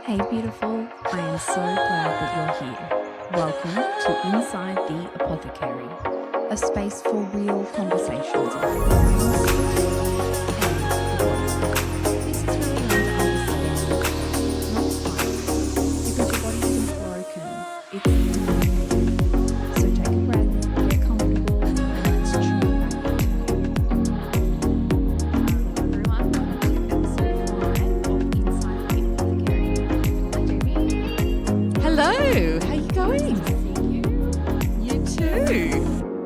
Hey, beautiful. I am so glad that you're here. Welcome to Inside the Apothecary, a space for real conversations about the mind, the body, and the body. This is where we learn to understand, not fight, because your body isn't broken, it's human. So take a breath, get comfortable, and let's tune back in. Hello, everyone. Welcome to episode 5 of Inside the Apothecary. Hello, how you going? See you. You too.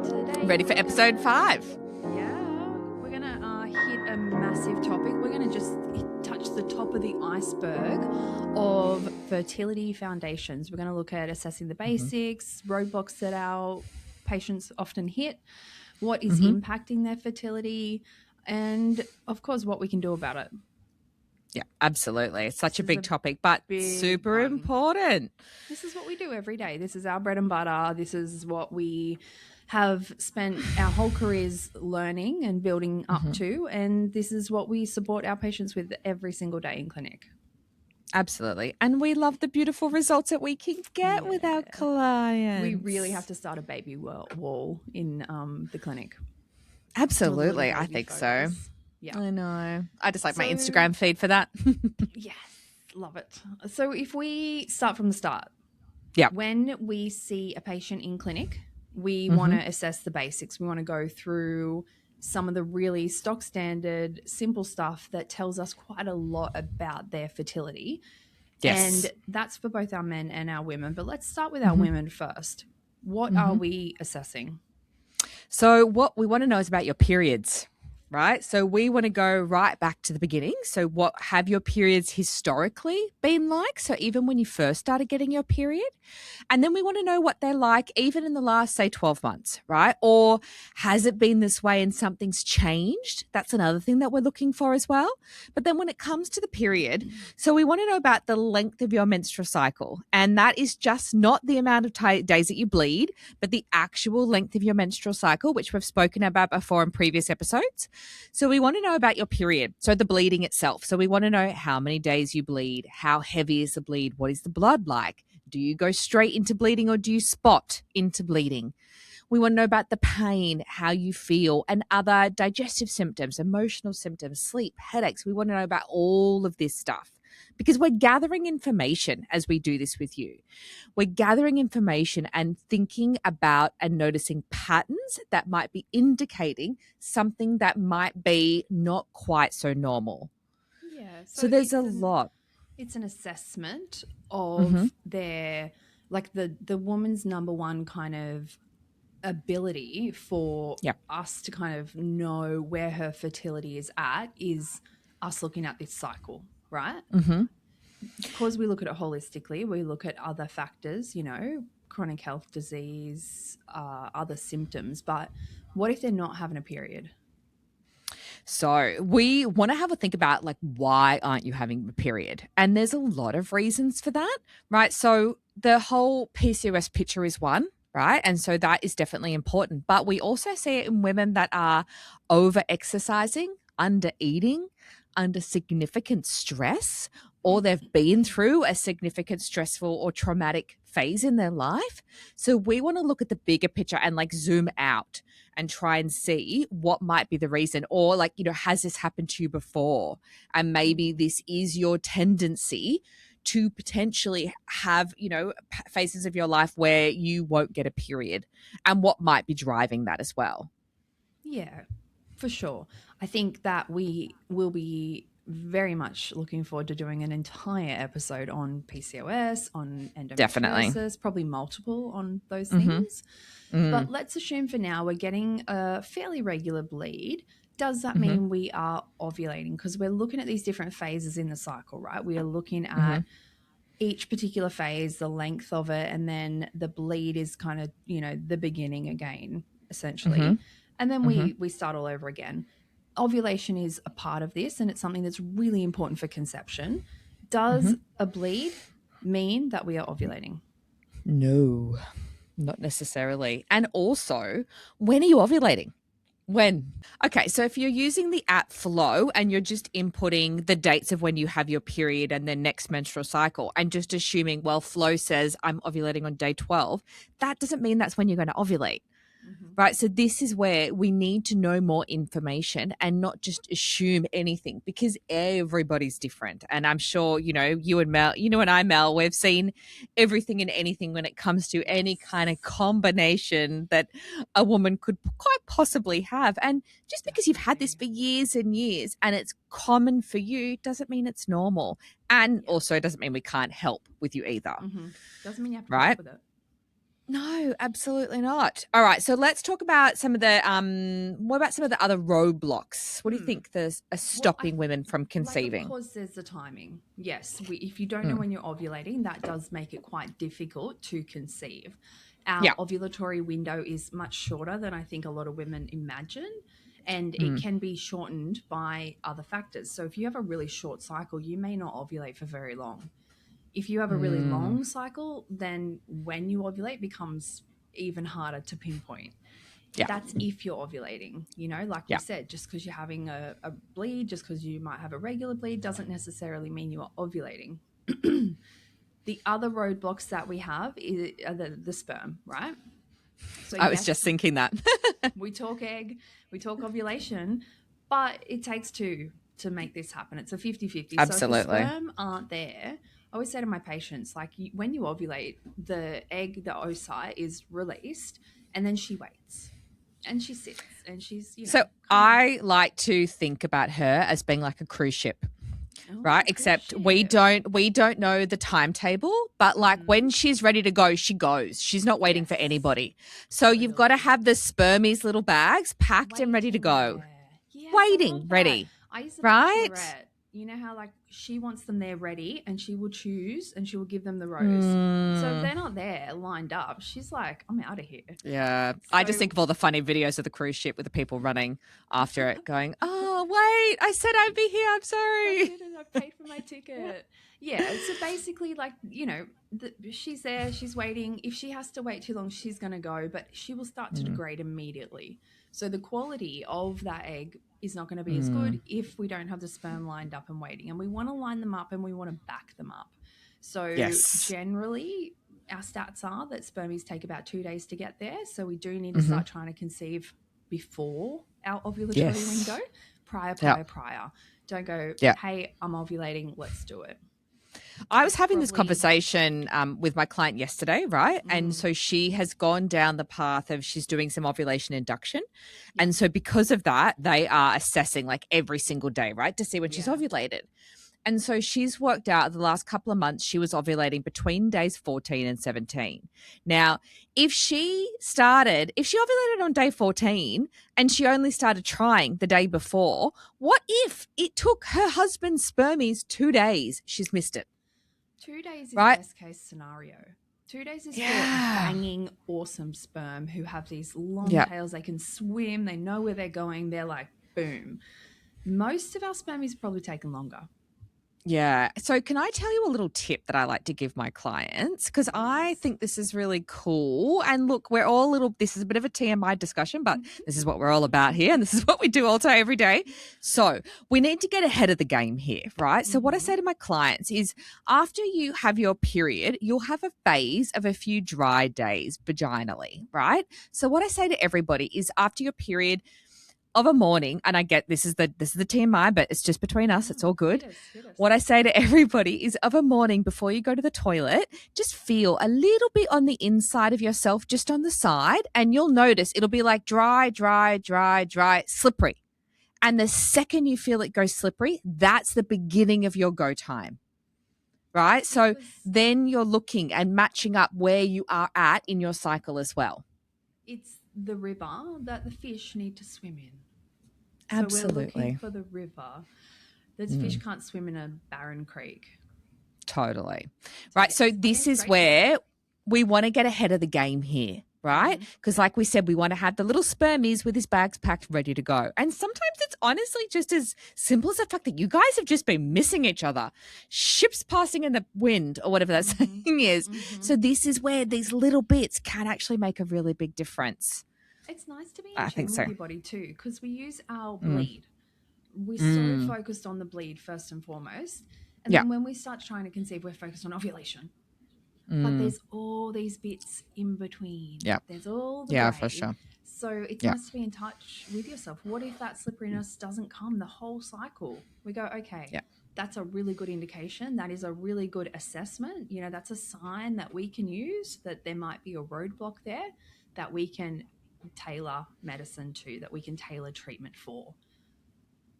Today Ready for episode 5? Yeah, we're gonna hit a massive topic. We're gonna just touch the top of the iceberg of fertility foundations. We're gonna look at assessing the basics, roadblocks that our patients often hit, what is impacting their fertility, and of course, what we can do about it. Yeah, absolutely. It's such a This is big a topic, but big super one. important. This is what we do every day. This is our bread and butter. This is what we have spent our whole careers learning and building up to. And this is what we support our patients with every single day in clinic. Absolutely. And we love the beautiful results that we can get with our clients. We really have to start a baby wall in the clinic. Absolutely. A little I baby think so. photos. Yeah. I know. I just like my So- Instagram feed for that. Yes, love it. So if we start from the start, Yeah. when we see a patient in clinic, we want to assess the basics. We want to go through some of the really stock standard, simple stuff that tells us quite a lot about their fertility. Yes. And that's for both our men and our women. But let's start with our women first. What are we assessing? So what we want to know is about your periods, right? So we want to go right back to the beginning. So what have your periods historically been like? So even when you first started getting your period, and then we want to know what they're like even in the last, say, 12 months, right? Or has it been this way and something's changed? That's another thing that we're looking for as well. But then when it comes to the period, so we want to know about the length of your menstrual cycle. And that is just not the amount of days that you bleed, but the actual length of your menstrual cycle, which we've spoken about before in previous episodes. So we want to know about your period, so the bleeding itself. So we want to know how many days you bleed, how heavy is the bleed, what is the blood like? Do you go straight into bleeding or do you spot into bleeding? We want to know about the pain, how you feel, and other digestive symptoms, emotional symptoms, sleep, headaches. We want to know about all of this stuff because we're gathering information as we do this with you. We're gathering information and thinking about and noticing patterns that might be indicating something that might be not quite so normal. Yeah. So there's a lot. It's an assessment of their, like the woman's number one kind of ability for us to kind of know where her fertility is at is us looking at this cycle, right? Because we look at it holistically, we look at other factors, you know, chronic health disease, other symptoms. But what if they're not having a period? So we want to have a think about like, why aren't you having a period? And there's a lot of reasons for that, right? So the whole PCOS picture is one, right? And so that is definitely important. But we also see it in women that are over exercising, under eating, under significant stress, or they've been through a significant stressful or traumatic phase in their life. So we want to look at the bigger picture and like zoom out and try and see what might be the reason, or like, you know, has this happened to you before? And maybe this is your tendency to potentially have, you know, phases of your life where you won't get a period, and what might be driving that as well. Yeah, for sure. I think that we will be very much looking forward to doing an entire episode on PCOS, on endometriosis, Definitely. probably multiple on those things. But let's assume for now we're getting a fairly regular bleed. Does that mean we are ovulating? Because we're looking at these different phases in the cycle, right? We are looking at each particular phase, the length of it, and then the bleed is kind of, you know, the beginning again, essentially. And then we start all over again. Ovulation is a part of this, and it's something that's really important for conception. Does a bleed mean that we are ovulating? No, not necessarily. And also, when are you ovulating? When? Okay, so if you're using the app Flow and you're just inputting the dates of when you have your period and then next menstrual cycle and just assuming, well, Flow says I'm ovulating on day 12, that doesn't mean that's when you're going to ovulate. Right. So this is where we need to know more information and not just assume anything, because everybody's different. And I'm sure, you and Mel, and I, Mel, we've seen everything and anything when it comes to any kind of combination that a woman could quite possibly have. And just because you've had this for years and years and it's common for you doesn't mean it's normal. And also doesn't mean we can't help with you either. Doesn't mean you have to put up with it. No, absolutely not. All right, so let's talk about some of the what about some of the other roadblocks? What do you think are stopping women from conceiving? Of course, there's the timing. Yes, if you don't know when you're ovulating, that does make it quite difficult to conceive. Our ovulatory window is much shorter than I think a lot of women imagine, and it can be shortened by other factors. So if you have a really short cycle, you may not ovulate for very long. If you have a really long cycle, then when you ovulate becomes even harder to pinpoint. Yeah. That's if you're ovulating, like we said, just because you're having a bleed, just because you might have a regular bleed doesn't necessarily mean you are ovulating. The other roadblocks that we have are the sperm, right? So I was just thinking that. We talk egg, we talk ovulation, but it takes two to make this happen. It's a 50-50. Absolutely. So if the sperm aren't there, I always say to my patients, like when you ovulate, the egg, the oocyte is released and then she waits and she sits and she's, So I like to think about her as being like a cruise ship. Right. Except we don't know the timetable, but like when she's ready to go, she goes. She's not waiting for anybody. So you've got to have the spermies little bags packed and ready to go. Yeah, waiting, ready. I used to right? You know how like she wants them there ready and she will choose and she will give them the rose. So if they're not there lined up, she's like, I'm out of here. Yeah. So, I just think of all the funny videos of the cruise ship with the people running after it going, oh, wait, I said I'd be here. I'm sorry. I paid for my ticket. Yeah. So basically like, she's there, she's waiting. If she has to wait too long, she's going to go, but she will start to degrade immediately. So the quality of that egg is not going to be as good if we don't have the sperm lined up and waiting. And we want to line them up and we want to back them up. So generally our stats are that spermies take about 2 days to get there. So we do need to start trying to conceive before our ovulatory window, prior. Don't go, hey, I'm ovulating, let's do it. I was having this conversation with my client yesterday, right? And so she has gone down the path of she's doing some ovulation induction. And so because of that, they are assessing like every single day, right, to see when she's ovulated. And so she's worked out the last couple of months she was ovulating between days 14 and 17. Now, if she ovulated on day 14 and she only started trying the day before, what if it took her husband's spermies 2 days? She's missed it. 2 days is best case scenario. 2 days is for banging awesome sperm who have these long tails. They can swim. They know where they're going. They're like, boom. Most of our spermies probably taken longer. Yeah. So can I tell you a little tip that I like to give my clients? Because I think this is really cool. And look, this is a bit of a TMI discussion, but this is what we're all about here. And this is what we do all day, every day. So we need to get ahead of the game here, right? So what I say to my clients is after you have your period, you'll have a phase of a few dry days vaginally, right? So what I say to everybody is after your period, of a morning, and I get this is the TMI, but it's just between us. It's all good. Hit us. What I say to everybody is of a morning before you go to the toilet, just feel a little bit on the inside of yourself, just on the side, and you'll notice it'll be like dry, slippery. And the second you feel it go slippery, that's the beginning of your go time. Right? So then you're looking and matching up where you are at in your cycle as well. It's the river that the fish need to swim in. Absolutely. So we're looking for the river. Those fish can't swim in a barren creek. Totally. Right. So this is where we want to get ahead of the game here, right? Because like we said, we want to have the little spermies with his bags packed ready to go. And sometimes it's honestly just as simple as the fact that you guys have just been missing each other. Ships passing in the wind or whatever that saying is. So this is where these little bits can actually make a really big difference. It's nice to be in I think tune so. with your body too, because we use our bleed. We're so focused on the bleed first and foremost. And Yeah. then when we start trying to conceive, we're focused on ovulation. But Mm. there's all these bits in between. Yeah. There's all the Yeah, for grey. sure. So it's Yeah. nice to be in touch with yourself. What if that slipperiness doesn't come the whole cycle? We go, okay, Yeah. that's a really good indication. That is a really good assessment. You know, that's a sign that we can use that there might be a roadblock there that we can tailor medicine to, that we can tailor treatment for.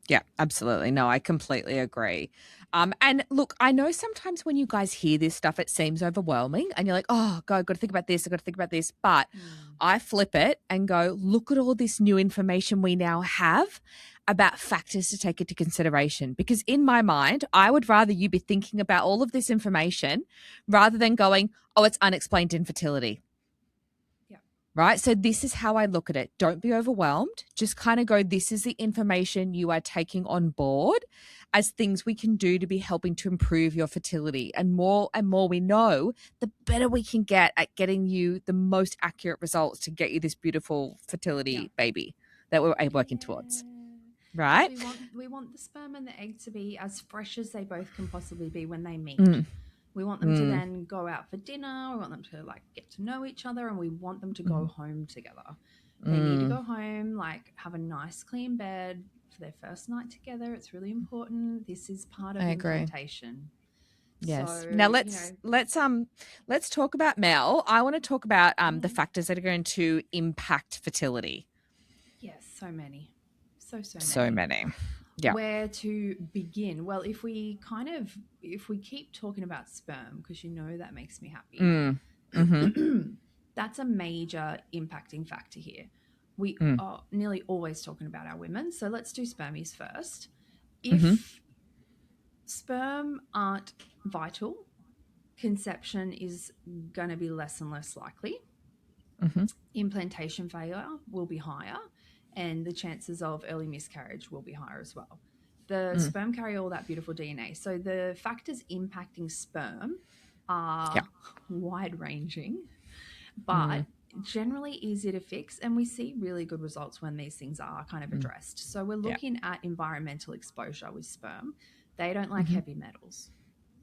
Yeah, absolutely. No, I completely agree. And look, I know sometimes when you guys hear this stuff, it seems overwhelming and you're like, oh, God, I've got to think about this. I've got to think about this. But I flip it and go, look at all this new information we now have about factors to take into consideration. Because in my mind, I would rather you be thinking about all of this information rather than going, oh, it's unexplained infertility. Right. So this is how I look at it. Don't be overwhelmed. Just kind of go, this is the information you are taking on board as things we can do to be helping to improve your fertility. And more we know, the better we can get at getting you the most accurate results to get you this beautiful fertility baby that we're working towards. Right. We want the sperm and the egg to be as fresh as they both can possibly be when they meet. We want them to then go out for dinner. We want them to like get to know each other, and we want them to go home together. They need to go home, like have a nice clean bed for their first night together. It's really important. This is part of implantation. Yes. So, Now let's talk about Mel. I want to talk about the factors that are going to impact fertility. Yes, so many. So many. Yeah. Where to begin? Well, if we keep talking about sperm, because you know that makes me happy, that's a major impacting factor here. We are nearly always talking about our women, so let's do spermies first. If sperm aren't vital, conception is going to be less and less likely. Implantation failure will be higher, and the chances of early miscarriage will be higher as well. The sperm carry all that beautiful DNA. So the factors impacting sperm are wide ranging, but generally easy to fix. And we see really good results when these things are kind of addressed. So we're looking at environmental exposure with sperm. They don't like heavy metals.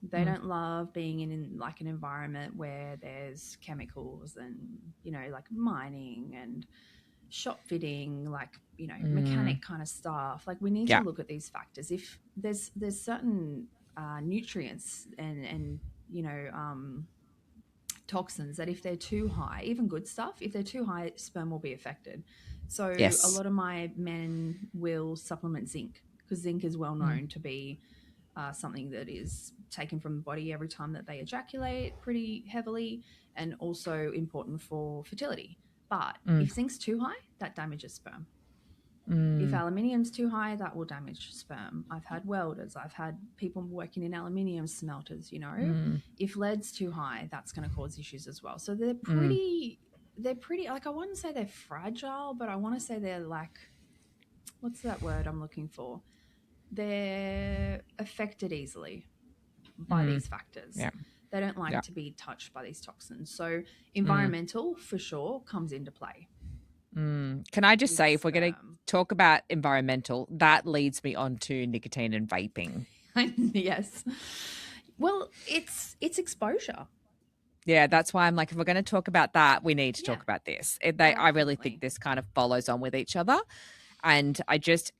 They don't love being in like an environment where there's chemicals and, you know, like mining and shop fitting, like, you know, mechanic kind of stuff. Like we need to look at these factors. If there's certain nutrients and you know, toxins that if they're too high, even good stuff, if they're too high, sperm will be affected. So a lot of my men will supplement zinc, because zinc is well known to be something that is taken from the body every time that they ejaculate pretty heavily, and also important for fertility. But if zinc's too high, that damages sperm. If aluminium's too high, that will damage sperm. I've had welders, I've had people working in aluminium smelters, you know. If lead's too high, that's going to cause issues as well. So they're pretty, like, I wouldn't say they're fragile, but I want to say they're like, what's that word I'm looking for? They're affected easily by these factors. They don't like to be touched by these toxins. So environmental for sure comes into play. Can I just say, if we're going to talk about environmental, that leads me on to nicotine and vaping. Yes. Well, it's exposure. Yeah, that's why I'm like, if we're going to talk about that, we need to talk about this. I really think this kind of follows on with each other. And I just,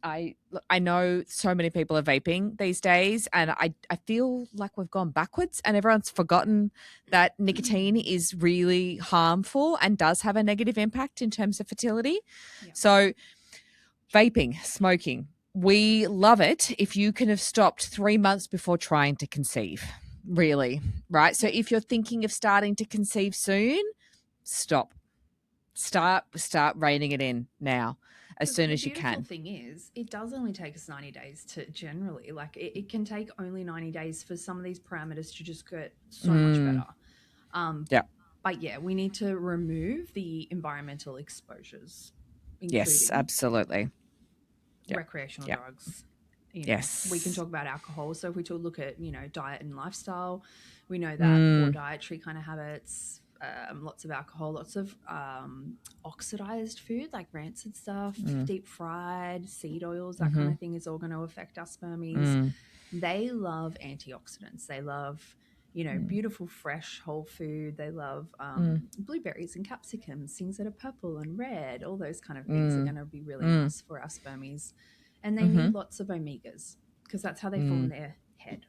I know so many people are vaping these days, and I feel like we've gone backwards and everyone's forgotten that nicotine is really harmful and does have a negative impact in terms of fertility. Yeah. So vaping, smoking, we love it if you can have stopped 3 months before trying to conceive, really, right? So if you're thinking of starting to conceive soon, start reining it in now, as soon as you can. The beautiful thing is, it does only take us 90 days to generally, like it can take only 90 days for some of these parameters to just get so much better. But yeah, we need to remove the environmental exposures, including yes, absolutely, recreational drugs. You know, we can talk about alcohol. So if we look at, you know, diet and lifestyle, we know that poor dietary kind of habits, lots of alcohol, lots of oxidized food like rancid stuff, deep fried, seed oils, that kind of thing is all going to affect our spermies. They love antioxidants. They love, beautiful, fresh, whole food. They love blueberries and capsicums, things that are purple and red. All those kind of things are going to be really nice for our spermies. And they need lots of omegas because that's how they form their head.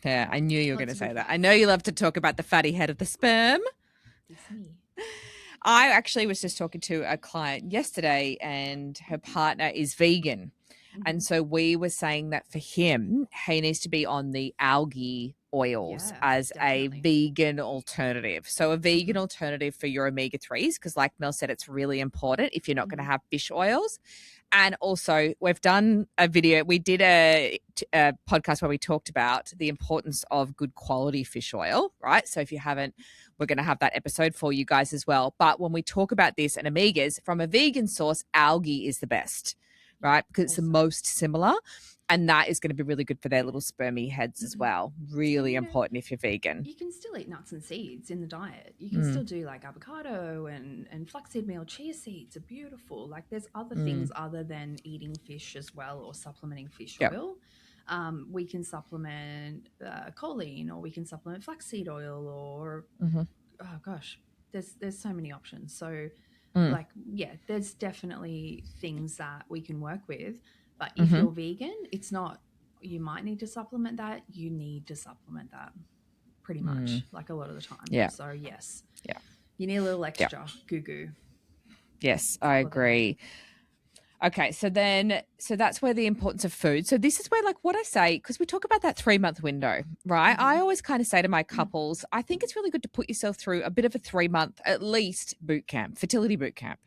Yeah, I knew you were going to say that. I know you love to talk about the fatty head of the sperm. It's me. I actually was just talking to a client yesterday and her partner is vegan. And so we were saying that for him, he needs to be on the algae oils as definitely a vegan alternative. So a vegan alternative for your omega-3s, because like Mel said, it's really important if you're not going to have fish oils. And also we've done a video, we did a podcast where we talked about the importance of good quality fish oil, right? So if you haven't, we're going to have that episode for you guys as well. But when we talk about this and omegas, from a vegan source, algae is the best, right? Because it's the most similar. And that is going to be really good for their little spermy heads as well. Really important if you're vegan. You can still eat nuts and seeds in the diet. You can still do like avocado and flaxseed meal. Chia seeds are beautiful. Like there's other things other than eating fish as well or supplementing fish oil. We can supplement choline, or we can supplement flaxseed oil, or oh gosh, there's so many options. So there's definitely things that we can work with. But if you're vegan, it's not, you might need to supplement that. You need to supplement that pretty much, like a lot of the time. Yeah. So yes. Yeah. You need a little extra goo-goo. Yes, I agree. Okay, so that's where the importance of food. So this is where, like what I say, because we talk about that 3-month window, right? I always kind of say to my couples, I think it's really good to put yourself through a bit of a 3-month, at least, boot camp, fertility boot camp,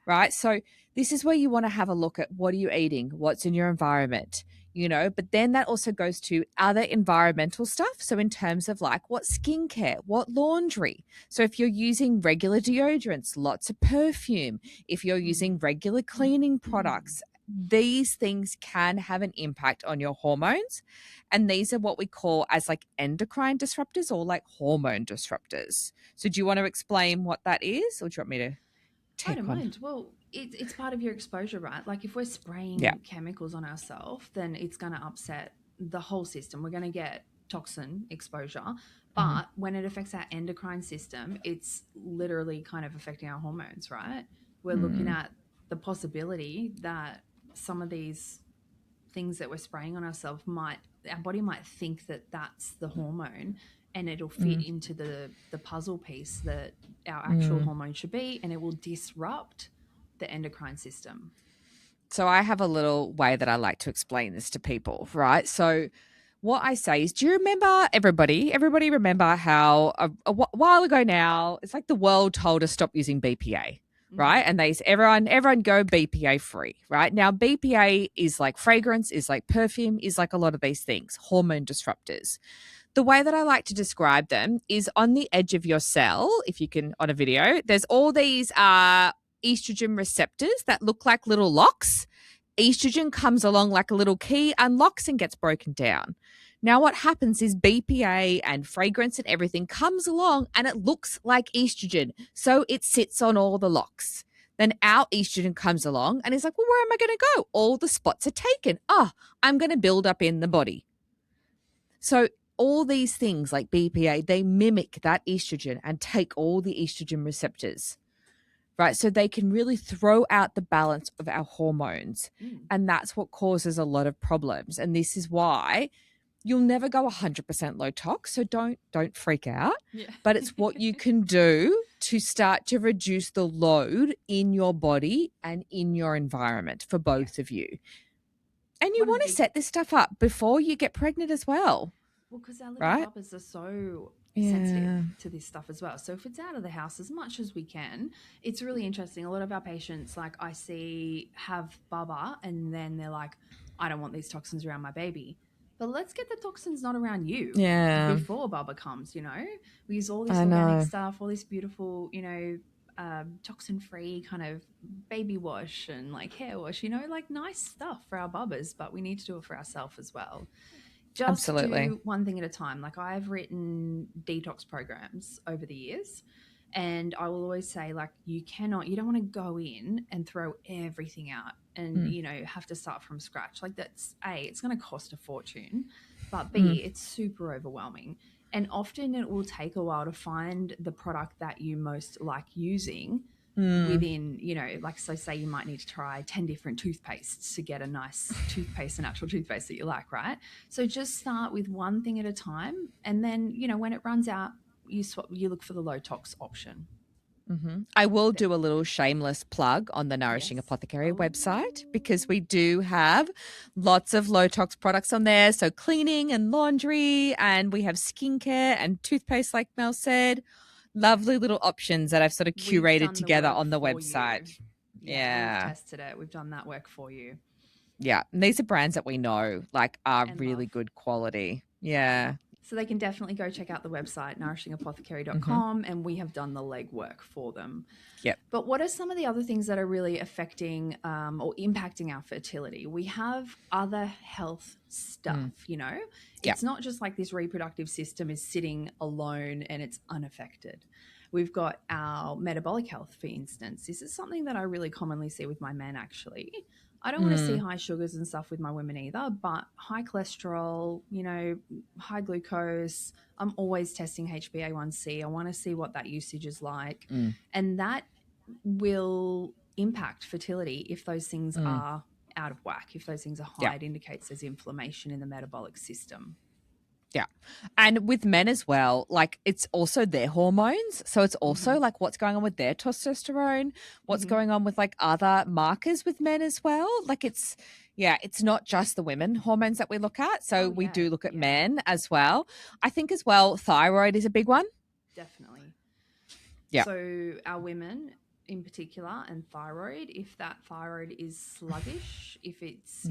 right? So this is where you want to have a look at what are you eating, what's in your environment, but then that also goes to other environmental stuff. So in terms of like what skincare, what laundry. So if you're using regular deodorants, lots of perfume, if you're using regular cleaning products, these things can have an impact on your hormones. And these are what we call as like endocrine disruptors or like hormone disruptors. So do you want to explain what that is, or do you want me to take I don't one? mind. Well, it's part of your exposure, right? Like if we're spraying chemicals on ourselves, then it's going to upset the whole system. We're going to get toxin exposure. But when it affects our endocrine system, it's literally kind of affecting our hormones, right? We're looking at the possibility that some of these things that we're spraying on ourselves our body might think that that's the hormone, and it'll fit into the puzzle piece that our actual hormone should be, and it will disrupt the endocrine system. So I have a little way that I like to explain this to people, right? So what I say is, do you remember everybody remember how a while ago now, it's like the world told us stop using BPA, right? And everyone go BPA free, right? Now BPA is like fragrance, is like perfume, is like a lot of these things, hormone disruptors. The way that I like to describe them is on the edge of your cell, if you can, on a video, there's all these estrogen receptors that look like little locks. Estrogen comes along like a little key, unlocks and gets broken down. Now what happens is BPA and fragrance and everything comes along and it looks like estrogen. So it sits on all the locks. Then our estrogen comes along and is like, well, where am I going to go? All the spots are taken. I'm going to build up in the body. So all these things like BPA, they mimic that estrogen and take all the estrogen receptors, right? So they can really throw out the balance of our hormones. And that's what causes a lot of problems. And this is why you'll never go 100% low tox. So don't freak out. But it's what you can do to start to reduce the load in your body and in your environment for both of you. And you want to set this stuff up before you get pregnant as well. Well, because our little bubbers are so sensitive to this stuff as well. So if it's out of the house as much as we can, it's really interesting. A lot of our patients, like I see, have bubba and then they're like, I don't want these toxins around my baby. But let's get the toxins not around you before bubba comes, We use all this organic stuff, all this beautiful, toxin-free kind of baby wash and like hair wash, like nice stuff for our bubbers, but we need to do it for ourselves as well. Just Absolutely. do one thing at a time. Like I've written detox programs over the years, and I will always say, like, you don't want to go in and throw everything out and, Mm. have to start from scratch. Like that's it's going to cost a fortune, but Mm. it's super overwhelming. And often it will take a while to find the product that you most like using Mm. within, like, so say you might need to try 10 different toothpastes to get a nice toothpaste, an actual toothpaste that you like, right? So just start with one thing at a time. And then, when it runs out, you look for the low tox option. I will do a little shameless plug on the Nourishing Yes. Apothecary Oh, website because we do have lots of low tox products on there. So cleaning and laundry, and we have skincare and toothpaste, like Mel said. Lovely little options that I've sort of we've curated done the together work on the for you. website. Yeah, we've Yeah. tested it. We've done that work for you. Yeah. And these are brands that we know like are And really love. good quality. Yeah. So they can definitely go check out the website, Mm-hmm. nourishingapothecary.com, and we have done the legwork for them. Yep. But what are some of the other things that are really affecting or impacting our fertility? We have other health stuff, Yeah. It's not just like this reproductive system is sitting alone and it's unaffected. We've got our metabolic health, for instance. This is something that I really commonly see with my men, actually. I don't want to see high sugars and stuff with my women either, but high cholesterol, high glucose. I'm always testing HbA1c. I want to see what that usage is like. And that will impact fertility if those things are out of whack. If those things are Yeah. high, it indicates there's inflammation in the metabolic system. Yeah. And with men as well, like it's also their hormones. So it's also like what's going on with their testosterone, what's going on with like other markers with men as well. Like it's not just the women hormones that we look at. So we do look at men as well. I think as well, thyroid is a big one. Definitely. Yeah. So our women in particular, and thyroid, if that thyroid is sluggish, if it's,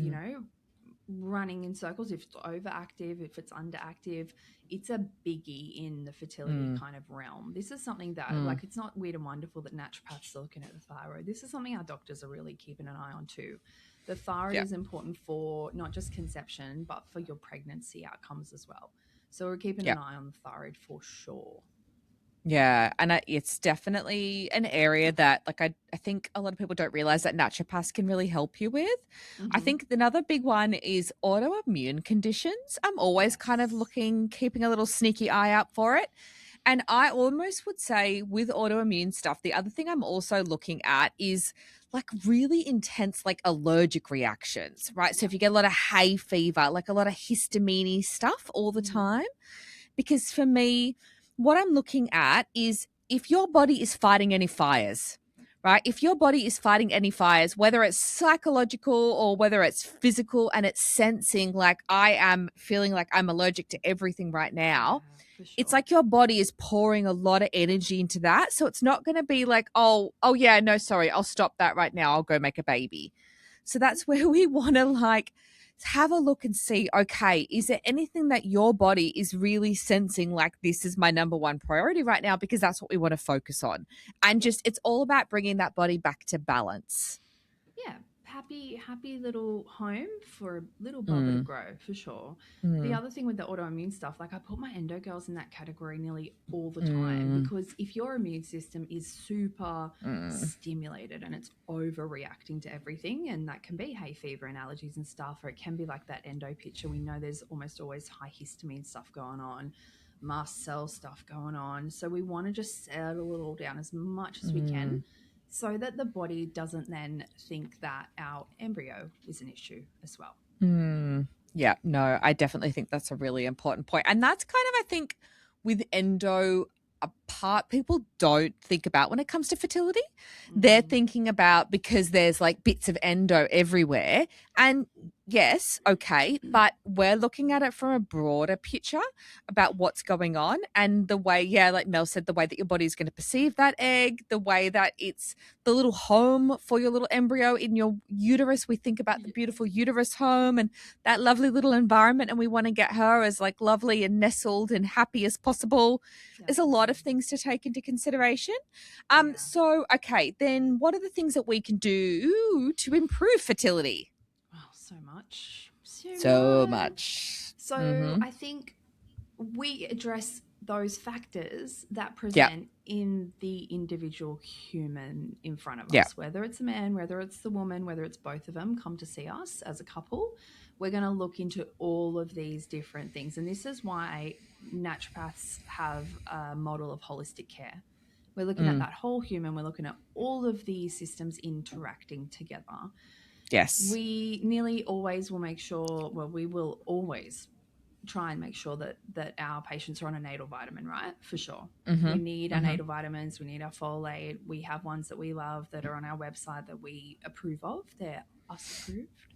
running in circles, if it's overactive, if it's underactive, it's a biggie in the fertility kind of realm. This is something that, like, it's not weird and wonderful that naturopaths are looking at the thyroid. This is something our doctors are really keeping an eye on too. The thyroid is important for not just conception, but for your pregnancy outcomes as well. So we're keeping an eye on the thyroid for sure. Yeah, and it's definitely an area that, like, I think a lot of people don't realize that naturopaths can really help you with. I think another big one is autoimmune conditions. I'm always kind of keeping a little sneaky eye out for it. And I almost would say with autoimmune stuff, the other thing I'm also looking at is like really intense, like allergic reactions, right? So if you get a lot of hay fever, like a lot of histamine stuff all the time, because for me, what I'm looking at is if your body is fighting any fires, right? If your body is fighting any fires, whether it's psychological or whether it's physical, and it's sensing like I am feeling like I'm allergic to everything right now, it's like your body is pouring a lot of energy into that. So it's not going to be like, oh yeah, no, sorry, I'll stop that right now. I'll go make a baby. So that's where we want to like have a look and see, okay, is there anything that your body is really sensing like this is my number one priority right now? Because that's what we want to focus on. And just, it's all about bringing that body back to balance. Yeah. Happy little home for a little bubble to grow, for sure. The other thing with the autoimmune stuff, like I put my endo girls in that category nearly all the time, because if your immune system is super stimulated and it's overreacting to everything, and that can be hay fever and allergies and stuff, or it can be like that endo picture. We know there's almost always high histamine stuff going on, mast cell stuff going on. So we want to just settle it all down as much as we can, so that the body doesn't then think that our embryo is an issue as well. Yeah, no, I definitely think that's a really important point. And that's kind of, I think, with endo, a part people don't think about when it comes to fertility. They're thinking about, because there's like bits of endo everywhere. And yes, okay, but we're looking at it from a broader picture about what's going on, and the way, like Mel said, the way that your body is going to perceive that egg, the way that it's the little home for your little embryo in your uterus. We think about the beautiful uterus home and that lovely little environment, and we want to get her as like lovely and nestled and happy as possible. There's a lot of things to take into consideration. So, okay, then what are the things that we can do to improve fertility? Oh, so much. So much. So I think we address those factors that Yeah. present in the individual human in front of Yeah. us, whether it's a man, whether it's the woman, whether it's both of them come to see us as a couple. We're going to look into all of these different things. And this is why naturopaths have a model of holistic care. We're looking at that whole human. We're looking at all of these systems interacting together. Yes. We nearly always will make sure, well, we will always try and make sure that our patients are on a natal vitamin, right? For sure. We need our natal vitamins. We need our folate. We have ones that we love that are on our website that we approve of. They're us approved.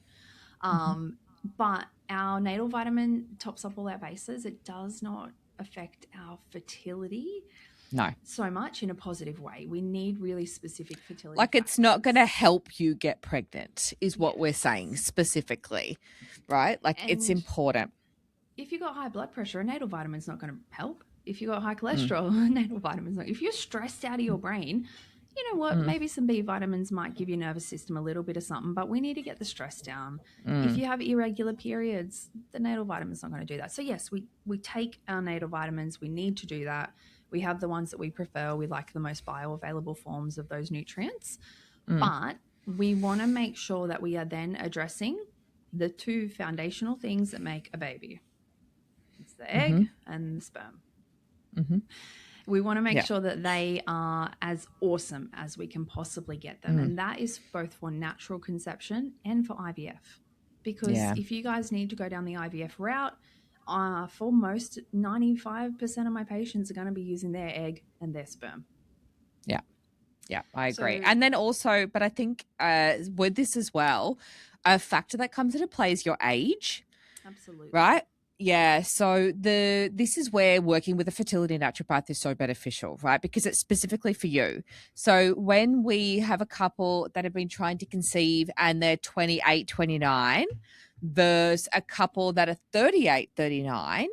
But our natal vitamin tops up all our bases. It does not affect our fertility so much in a positive way. We need really specific fertility Like factors. it's not going to help you get pregnant is what we're saying specifically, right? Like it's important. If you got high blood pressure, a natal vitamin is not going to help. If you got high cholesterol, a natal vitamin is not. If you're stressed out of your brain, you know what? Maybe some B vitamins might give your nervous system a little bit of something, but we need to get the stress down. If you have irregular periods, the natal vitamin is not going to do that. So yes, we take our natal vitamins. We need to do that. We have the ones that we prefer. We like the most bioavailable forms of those nutrients. But we want to make sure that we are then addressing the two foundational things that make a baby. It's the egg and the sperm. We want to make sure that they are as awesome as we can possibly get them. And that is both for natural conception and for IVF. Because if you guys need to go down the IVF route, for most, 95% of my patients are going to be using their egg and their sperm. Yeah. Yeah, I agree. And then also, but I think with this as well, a factor that comes into play is your age. Absolutely. Right? Yeah. So this is where working with a fertility naturopath is so beneficial, right? Because it's specifically for you. So when we have a couple that have been trying to conceive and they're 28, 29 versus a couple that are 38, 39,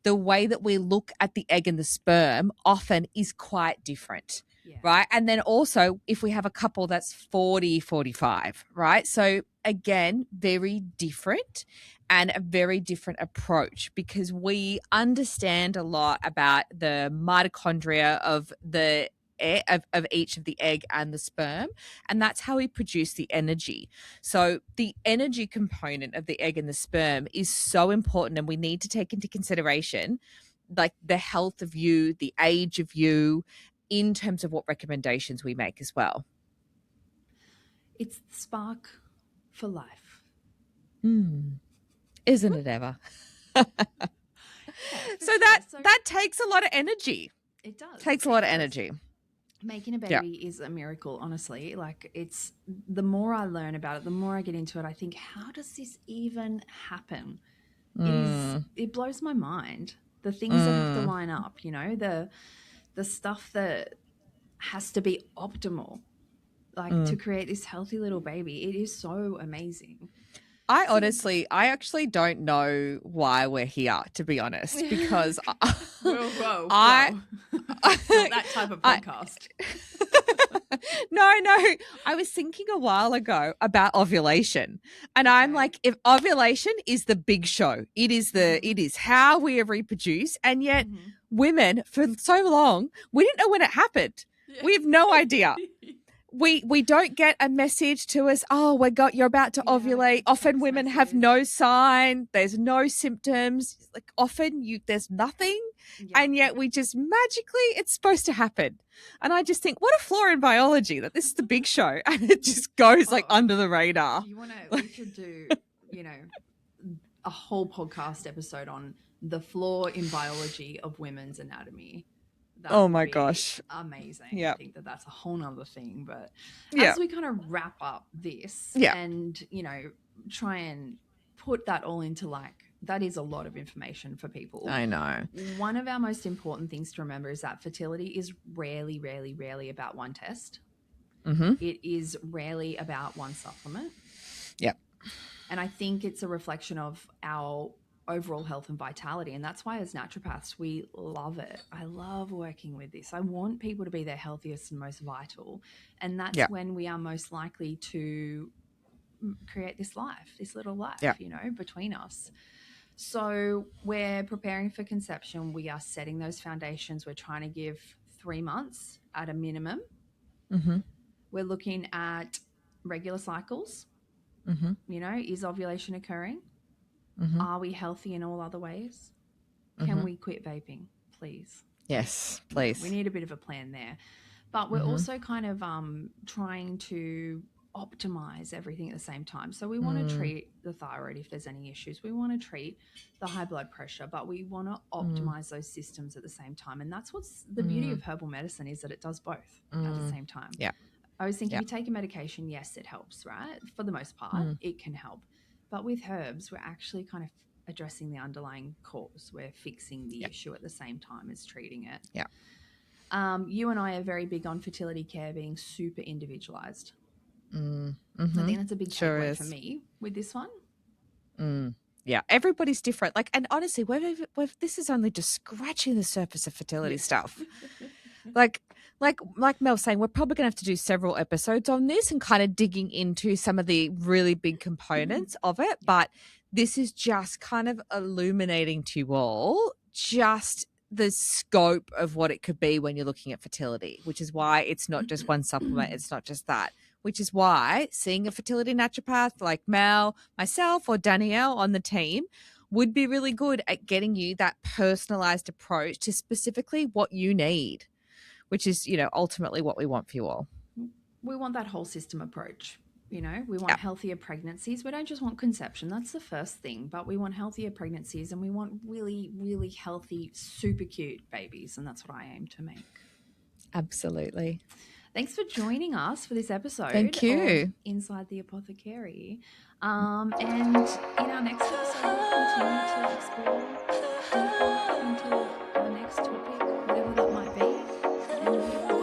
the way that we look at the egg and the sperm often is quite different. Yeah. Right. And then also if we have a couple that's 40, 45, right? So again, very different and a very different approach because we understand a lot about the mitochondria of the of each of the egg and the sperm, and that's how we produce the energy. So the energy component of the egg and the sperm is so important, and we need to take into consideration like the health of you, the age of you, in terms of what recommendations we make as well. It's the spark for life. Isn't it ever? So that takes a lot of energy. It does. Takes a lot of energy. Making a baby is a miracle, honestly. Like it's the more I learn about it, the more I get into it, I think, how does this even happen? It blows my mind. The things that have to line up, you know, the stuff that has to be optimal, like to create this healthy little baby. It is so amazing. I actually don't know why we're here, to be honest, because whoa. Not that type of podcast. No, I was thinking a while ago about ovulation, and I'm like, if ovulation is the big show, it is how we reproduce, and yet women for so long we didn't know when it happened. Yeah. We have no idea. We don't get a message to us, you're about to ovulate. Often women have no sign, there's no symptoms. Like often there's nothing, and yet we just magically, it's supposed to happen. And I just think, what a flaw in biology that this is the big show and it just goes like under the radar. We should do, a whole podcast episode on the flaw in biology of women's anatomy. Oh my gosh. Amazing. Yeah. I think that's a whole nother thing. But as we kind of wrap up this and, try and put that all into that is a lot of information for people. I know. One of our most important things to remember is that fertility is rarely about one test. It is rarely about one supplement. Yep. And I think it's a reflection of our overall health and vitality, and that's why as naturopaths we love it. I love working with this. I want people to be their healthiest and most vital, and that's when we are most likely to create this little life between us. So we're preparing for conception. We are setting those foundations. We're trying to give 3 months at a minimum. Mm-hmm. We're looking at regular cycles. Mm-hmm. You know, is ovulation occurring? Mm-hmm. Are we healthy in all other ways? Can we quit vaping, please? Yes, please. Yeah, we need a bit of a plan there. But we're also kind of trying to optimize everything at the same time. So we want to treat the thyroid if there's any issues. We want to treat the high blood pressure, but we want to optimize those systems at the same time. And that's what's the beauty of herbal medicine, is that it does both at the same time. Yeah. I always think if you take a medication, yes, it helps, right? For the most part, it can help. But with herbs, we're actually kind of addressing the underlying cause. We're fixing the issue at the same time as treating it. Yeah. You and I are very big on fertility care being super individualized. Mm-hmm. I think that's a big Sure takeaway is. for me with this one. Yeah, everybody's different. Like, and honestly, this is only just scratching the surface of fertility stuff. Like Mel's saying, we're probably going to have to do several episodes on this and kind of digging into some of the really big components of it. But this is just kind of illuminating to you all just the scope of what it could be when you're looking at fertility, which is why it's not just one supplement. It's not just that, which is why seeing a fertility naturopath like Mel, myself, or Danielle on the team would be really good at getting you that personalized approach to specifically what you need, which is, ultimately what we want for you all. We want that whole system approach. We want healthier pregnancies. We don't just want conception. That's the first thing. But we want healthier pregnancies, and we want really, really healthy, super cute babies. And that's what I aim to make. Absolutely. Thanks for joining us for this episode. Thank you. Of Inside the Apothecary. And in our next episode, we'll continue to explore deeper into our next topic, whatever that might be. And we will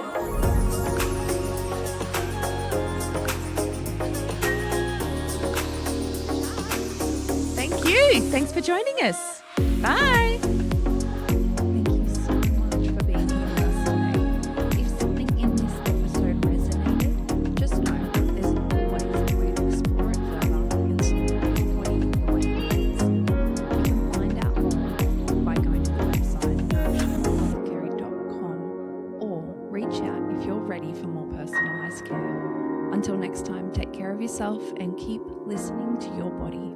Thank you. Thanks for joining us. Bye. Thank you so much for being here with us today. If something in this episode resonated, just know there's always a way to explore it further and support your body the way it is. You can find out more by going to the website nourishmengapothecary.com or reach out if you're ready for more personalised care. Until next time, take care of yourself and keep listening to your body.